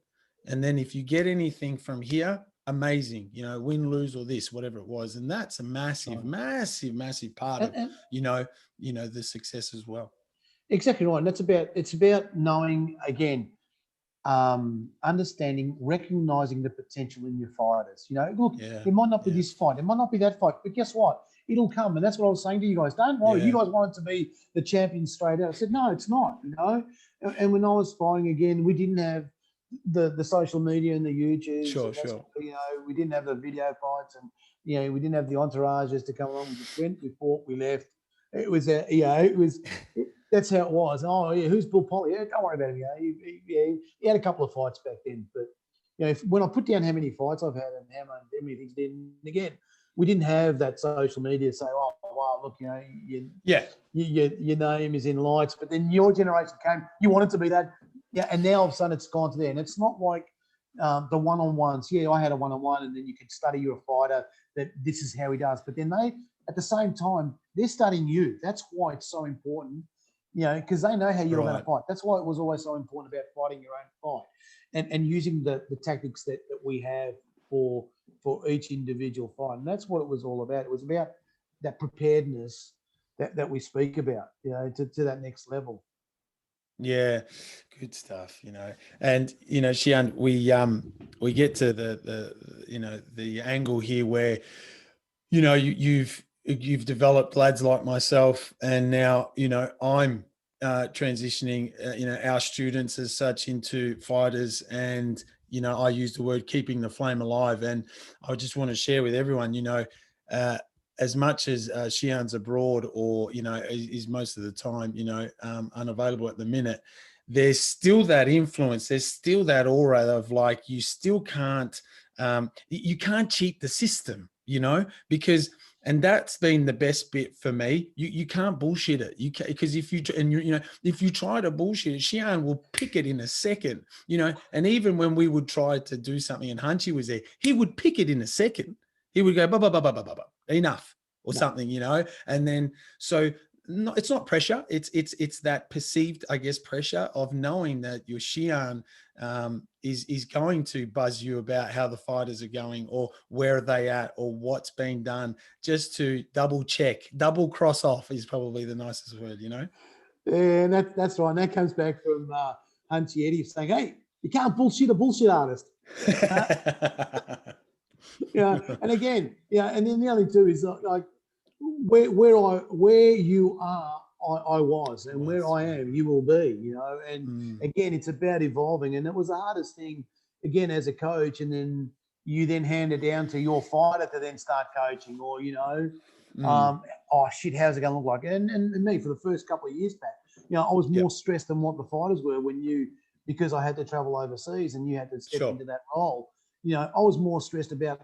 And then if you get anything from here, amazing, win, lose, or this, whatever it was. And that's a massive, massive, massive part of, the success as well. Exactly right. And it's about knowing, again, understanding, recognizing the potential in your fighters. Look, it might not be this fight, it might not be that fight, but guess what? It'll come. And that's what I was saying to you guys. Don't worry, you guys wanted to be the champion straight out. I said, no, it's not, And when I was fighting, again, we didn't have the social media and the YouTube. Sure. We didn't have the video fights, and we didn't have the entourages to come along. We just went, we fought, we left. It was that's how it was. Oh yeah, who's Bill Polly? Yeah, don't worry about him. He had a couple of fights back then, but when I put down how many fights I've had and how many things did, and again, we didn't have that social media to say, oh wow, look, you know, Yeah. your name is in lights. But then your generation came, you wanted to be that. Yeah. And now all of a sudden it's gone to there. And it's not like the one-on-ones. Yeah, I had a one-on-one, and then you could study you're a fighter, that this is how he does. But then they, at the same time, they're studying you. That's why it's so important, you know, because they know how you're going to fight. That's why it was always so important about fighting your own fight and using the tactics that we have for each individual fight. And that's what it was all about. It was about that preparedness that we speak about, you know, to that next level. Yeah, good stuff, you know. And you know, Shihan, we get to the you know, the angle here where, you know, you've developed lads like myself, and now, you know, I'm transitioning, you know, our students as such into fighters. And you know, I use the word keeping the flame alive. And I just want to share with everyone, you know, as much as Shihan's abroad, or you know, is most of the time, you know, unavailable at the minute, there's still that influence. There's still that aura of like, you still can't, you can't cheat the system, you know, because, and that's been the best bit for me. You can't bullshit it. You can, because if you, and you know, if you try to bullshit it, Shihan will pick it in a second, you know. And even when we would try to do something and Hunchy was there, he would pick it in a second. He would go, enough, or something, you know. And then, so no, it's not pressure. It's that perceived, I guess, pressure of knowing that your Shihan is going to buzz you about how the fighters are going, or where are they at, or what's being done, just to double check, double cross off is probably the nicest word, you know. Yeah, and that's right. And that comes back from Hunchy Eddie saying, "Hey, you can't bullshit a bullshit artist." Yeah, and again, yeah, and then the other thing too is like where you are, I was, and where I am, you will be. You know, and again, it's about evolving, and it was the hardest thing again as a coach, and then you then hand it down to your fighter to then start coaching, or you know, oh shit, how's it going to look like? And me for the first couple of years back, you know, I was more stressed than what the fighters were because I had to travel overseas and you had to step into that role. You know, I was more stressed about,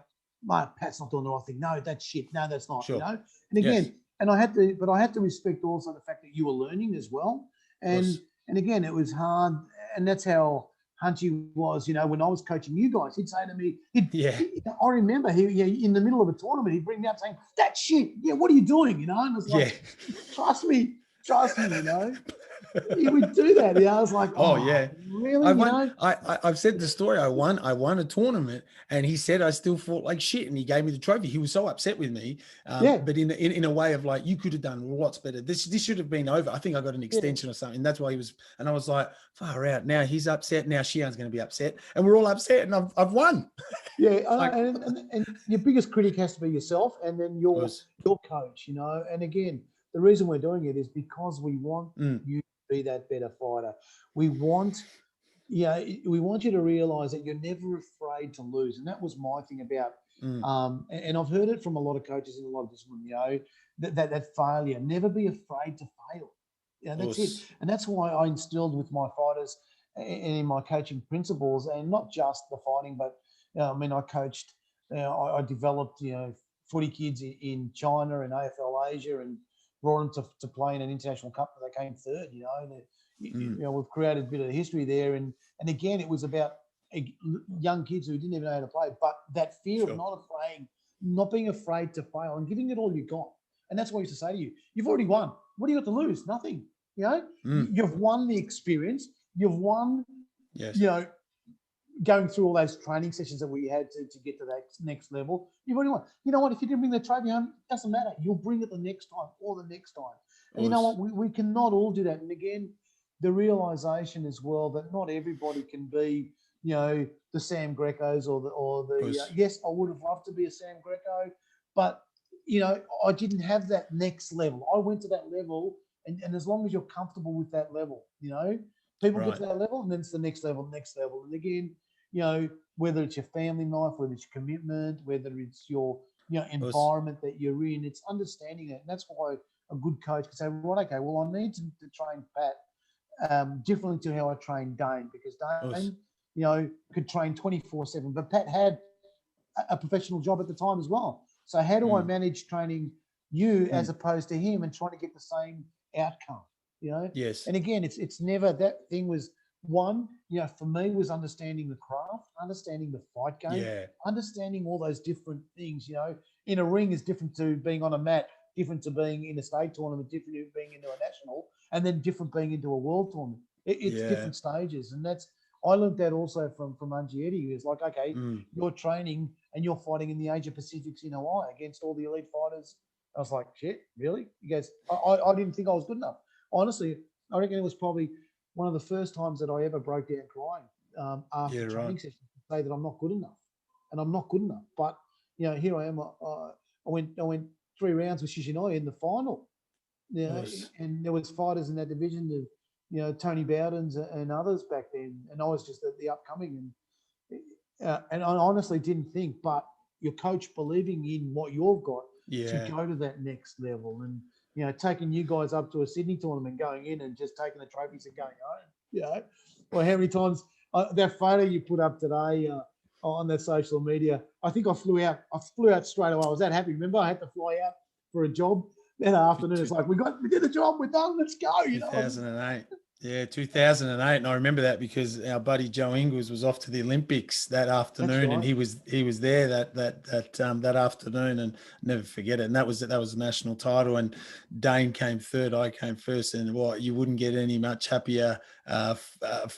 Pat's not doing the right thing. No, that's shit. No, that's not, you know? And again, and I had to respect also the fact that you were learning as well. And again, it was hard. And that's how Hunchy was, you know, when I was coaching you guys, he'd say to me, I remember he in the middle of a tournament, he'd bring me up saying, that shit, what are you doing? You know? And I was like, trust me, you know? He would do that. Yeah, I was like, really? I've said the story. I won a tournament, and he said I still fought like shit, and he gave me the trophy. He was so upset with me, but in a way of like, you could have done lots better. This should have been over. I think I got an extension or something. That's why he was. And I was like, far out. Now he's upset. Now Shihan's going to be upset, and we're all upset. And I've won. Yeah, like, and your biggest critic has to be yourself, and then your coach. You know, and again, the reason we're doing it is because we want you be that better fighter. We want you to realize that you're never afraid to lose. And that was my thing about, and I've heard it from a lot of coaches in a lot of disciplines, you know, that failure, never be afraid to fail. Yeah, that's it. And that's why I instilled with my fighters and in my coaching principles, and not just the fighting, but I mean, I coached, I developed, you know, footy kids in China and AFL Asia, and brought them to play in an international cup that they came third. You know, you know, we've created a bit of history there, and again, it was about young kids who didn't even know how to play, but that fear of not being afraid to fail and giving it all you got. And that's what I used to say to you: you've already won. What do you got to lose? Nothing. You know, you've won the experience. You've won. You know, going through all those training sessions that we had to get to that next level, you've already won. You know what? If you didn't bring the trophy home, it doesn't matter. You'll bring it the next time or the next time. And you know what? We cannot all do that. And again, the realization as well that not everybody can be, you know, the Sam Grecos or the yes, I would have loved to be a Sam Greco, but you know, I didn't have that next level. I went to that level, and as long as you're comfortable with that level, you know, people get to that level, and then it's the next level. And again, you know, whether it's your family life, whether it's your commitment, whether it's your, you know, environment that you're in, it's understanding it. And that's why a good coach can say, right, okay, well, I need to train Pat differently to how I train Dane, because Dane, you know, could train 24/7, but Pat had a professional job at the time as well. So how do I manage training you as opposed to him and trying to get the same outcome, you know? Yes. And again, it's never, that thing was one, you know, for me was understanding the craft, understanding the fight game, Yeah. understanding all those different things, you know. In a ring is different to being on a mat, different to being in a state tournament, different to being into a national, and then different being into a world tournament. It's different stages. And that's, I learned that also from Angieti. He was like, okay, you're training and you're fighting in the Asia Pacifics in Hawaii against all the elite fighters. I was like, shit, really? He goes, I didn't think I was good enough. Honestly, I reckon it was probably one of the first times that I ever broke down crying after training sessions to say that I'm not good enough, and I'm not good enough. But you know, here I am. I went 3 rounds with Shihan in the final. You know, and there was fighters in that division, you know, Tony Bowdens and others back then, and I was just at the upcoming, and I honestly didn't think, but your coach believing in what you've got to go to that next level, and you know, taking you guys up to a Sydney tournament, going in and just taking the trophies and going home. You know, well, how many times that photo you put up today on that social media? I think I flew out. Straight away. I was that happy. Remember, I had to fly out for a job that afternoon. It's like we did the job. We're done. Let's go. You 2008. Yeah, 2008, and I remember that because our buddy Joe Ingles was off to the Olympics that afternoon, and he was there that afternoon, and never forget it. And that was the national title, and Dane came third, I came first, and you wouldn't get any much happier,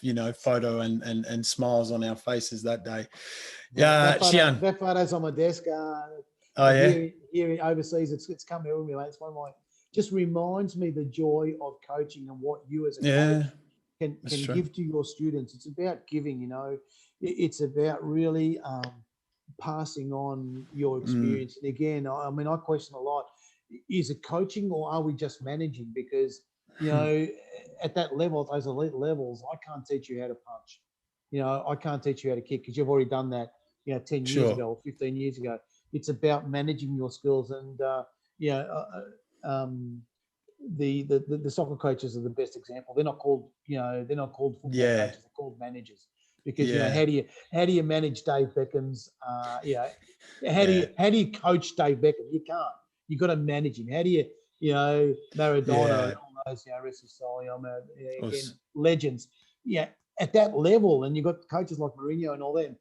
you know, photo and smiles on our faces that day. Yeah, Shihan. That photo's on my desk. Here overseas, it's come here with me. It's one of my. Just reminds me the joy of coaching and what you as a coach can give to your students. It's about giving, you know. It's about really passing on your experience. And again, I mean, I question a lot, is it coaching or are we just managing? Because, you know, at that level, those elite levels, I can't teach you how to punch. You know, I can't teach you how to kick because you've already done that, you know, 10 years ago or 15 years ago. It's about managing your skills and, you know, the soccer coaches are the best example. They're not called, you know, they're not called football coaches. They're called managers because you know, how do you manage Dave Beckham's? You know, how do you coach Dave Beckham? You can't. You got to manage him. How do you, you know, Maradona and all those, you know, rest his soul, you know, again, legends. Yeah, at that level, and you've got coaches like Mourinho and all them.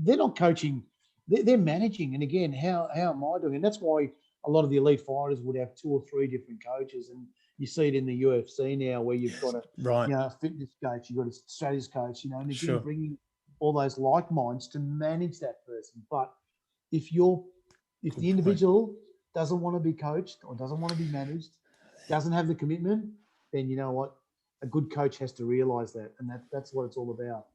They're not coaching. They're managing. And again, how am I doing? And that's why a lot of the elite fighters would have 2 or 3 different coaches, and you see it in the UFC now where you've got a you know, a fitness coach, you've got a strategist coach, you know, and again bringing all those like minds to manage that person. But if the individual doesn't want to be coached or doesn't want to be managed, doesn't have the commitment, then you know what, a good coach has to realize that, and that's what it's all about.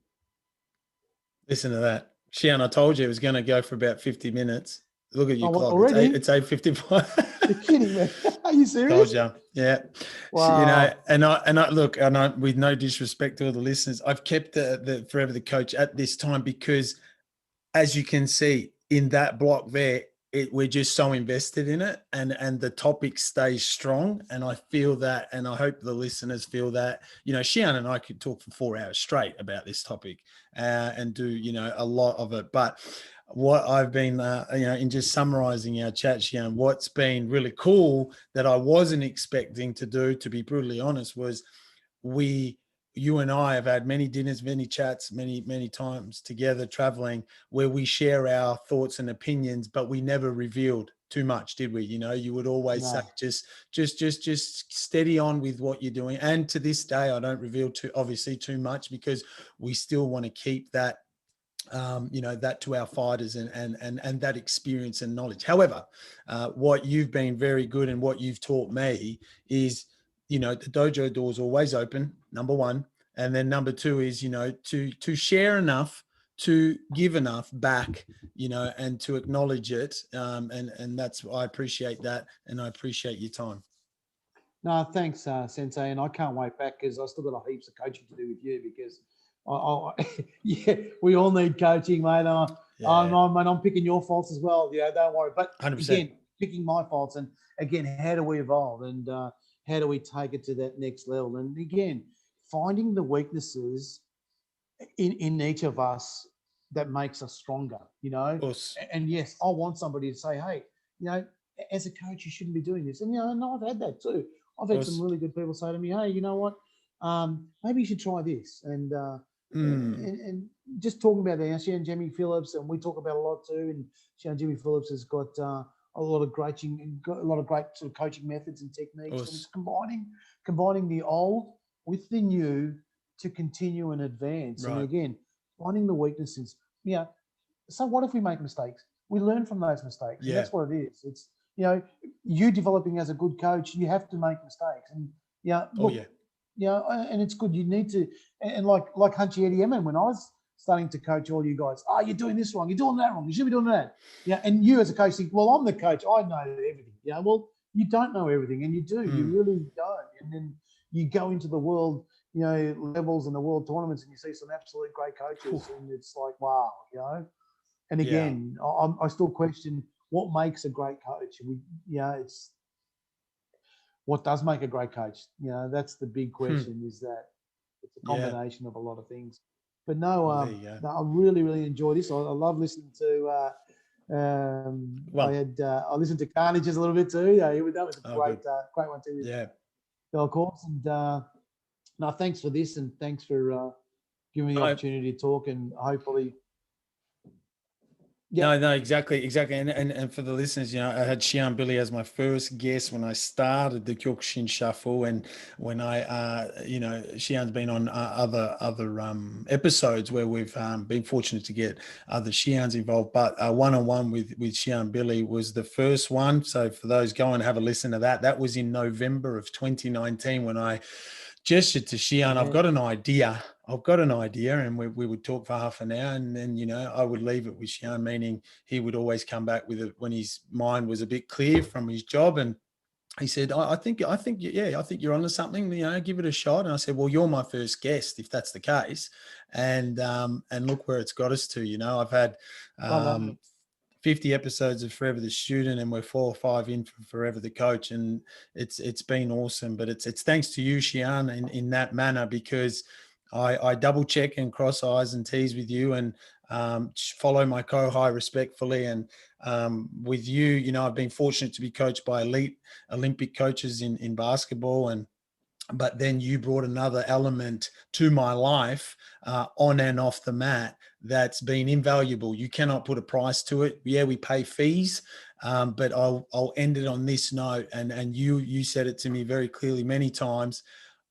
Listen to that, Shihan. I told you it was going to go for about 50 minutes. Look at your clock. Already? It's 8:55. You're kidding me. Are you serious? Told you. Yeah. Wow. You know, and I look, and I, with no disrespect to all the listeners, I've kept the Forever the Coach at this time because, as you can see in that block there, we're just so invested in it, and the topic stays strong. And I feel that, and I hope the listeners feel that. You know, Shihan and I could talk for 4 hours straight about this topic and do, you know, a lot of it, but what I've been, you know, in just summarizing our chat, Shihan, what's been really cool that I wasn't expecting to do, to be brutally honest, was you and I have had many dinners, many chats, many times together traveling where we share our thoughts and opinions, but we never revealed too much, did we? You know, you would always say, just steady on with what you're doing. And to this day, I don't reveal too much because we still want to keep that, you know, that to our fighters and that experience and knowledge. However, what you've been very good and what you've taught me is, you know, the dojo door is always open, number one. And then number two is, you know, to share enough, to give enough back, you know, and to acknowledge it. And that's, I appreciate that. And I appreciate your time. No, thanks, Sensei. And I can't wait back because I still got a heaps of coaching to do with you because yeah, we all need coaching, mate. I'm picking your faults as well. Yeah, don't worry. But 100%. Again, picking my faults, and again, how do we evolve, and how do we take it to that next level? And again, finding the weaknesses in each of us that makes us stronger. You know, and yes, I want somebody to say, hey, you know, as a coach, you shouldn't be doing this. And, and I've had that too. I've had some course. really good people say to me, hey, you know what? Maybe you should try this. And just talking about that, Shihan Jimmy Phillips, and we talk about a lot too. And Shihan Jimmy Phillips has got a lot of great sort of coaching methods and techniques, and it's combining the old with the new to continue and advance. And Right. again, finding the weaknesses. So what if we make mistakes? We learn from those mistakes, and Yeah. that's what it is. It's you developing as a good coach, you have to make mistakes, and look, and it's good. You need to, and like Hunchy Eddie Emin, when I was starting to coach all you guys, you're doing this wrong, you're doing that wrong, you should be doing that. And you as a coach think, well, I'm the coach, I know everything. Well, you don't know everything, and you do, you really don't. And then you go into the world, levels and the world tournaments, and you see some absolute great coaches, and it's like, wow, And again, I still question what makes a great coach. It's what does make a great coach. That's the big question. Is that it's a combination of a lot of things. But no, I really, really enjoy this. I love listening to. I listened to Carnages a little bit too. That was a great one too. Yeah. Of course, and no, thanks for this, and thanks for giving me the opportunity to talk, and hopefully. Yeah. No, exactly. And for the listeners, I had Shihan Billy as my first guest when I started the Kyokushin Shuffle, and when I, Shihan's been on other episodes where we've been fortunate to get other Shihans involved, but one-on-one with Shihan Billy was the first one. So for those, go and have a listen to that. That was in November of 2019 when I gestured to Shihan, I've got an idea, and we would talk for half an hour, and then I would leave it with Shihan, meaning he would always come back with it when his mind was a bit clear from his job. And he said, I think you're onto something, give it a shot. And I said, well, you're my first guest if that's the case. And look where it's got us to. I've had 50 episodes of Forever the Student, and we're 4 or 5 in for Forever the Coach, and it's been awesome. But it's thanks to you, Shihan, in that manner, because I double check and cross I's and T's with you, and follow my co-high respectfully. And with you, I've been fortunate to be coached by elite Olympic coaches in basketball, but then you brought another element to my life on and off the mat that's been invaluable. You cannot put a price to it. Yeah, we pay fees, but I'll end it on this note. And you said it to me very clearly many times.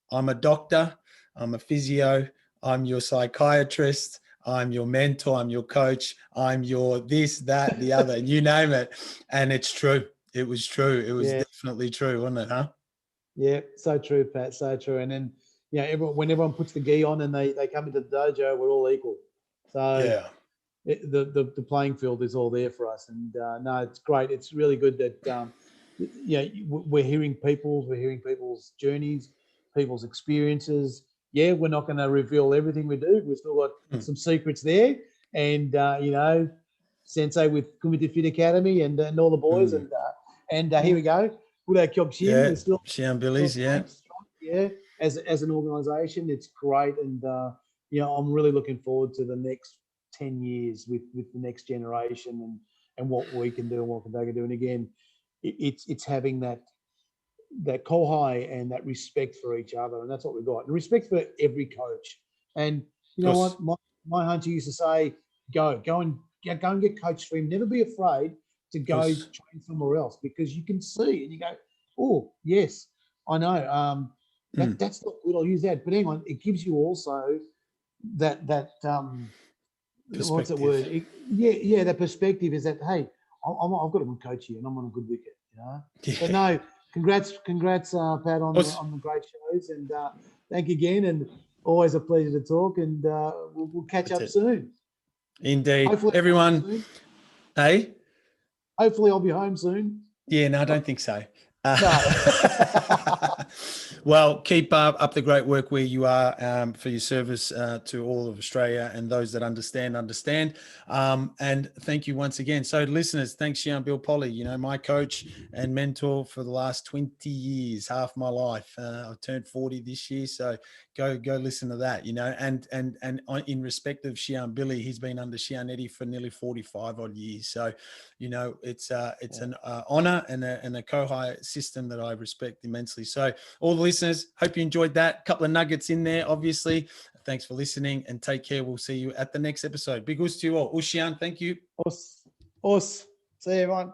I'm a doctor. I'm a physio. I'm your psychiatrist. I'm your mentor. I'm your coach. I'm your this, that, the other, you name it. And it's true. It was true. It was definitely true, wasn't it, huh? Yeah, so true, Pat, so true. And then, when everyone puts the gi on and they come into the dojo, we're all equal. So the playing field is all there for us. And no, it's great. It's really good that, we're hearing people's journeys, people's experiences. Yeah, we're not going to reveal everything we do. We've still got some secrets there. And, Sensei with Kumite Fit Academy and all the boys. And here we go. Kyokushin, still Shihan Billy's, as an organisation, it's great, and I'm really looking forward to the next 10 years with the next generation and what we can do and what they can do. And again, it's having that kohai and that respect for each other, and that's what we've got. And respect for every coach. And you know what, my hunter used to say, go and get coached for him. Never be afraid to go train somewhere else, because you can see and you go, oh yes, I know. That's not good. I'll use that. But hang on, it gives you also that what's that word? That perspective is that, hey, I've got a good coach here and I'm on a good wicket. But no, congrats, Pat, on the great shows, and thank you again, and always a pleasure to talk. And we'll catch up soon. Indeed, hopefully, everyone. Hey. Hopefully I'll be home soon. Yeah, no, I don't think so. No. Well, keep up the great work where you are for your service to all of Australia, and those that understand. And thank you once again. So listeners, thanks, Shihan Bill Polly, my coach and mentor for the last 20 years, half my life. I turned 40 this year. So go listen to that, you know. And in respect of Shihan Billy, he's been under Shihan Eddie for nearly 45 odd years. So, you know, it's an honor and a Kohai system that I respect immensely. So all the listeners, hope you enjoyed that. Couple of nuggets in there, obviously. Thanks for listening and take care. We'll see you at the next episode. Big us to you all. Shihan, thank you. Us. See you, everyone.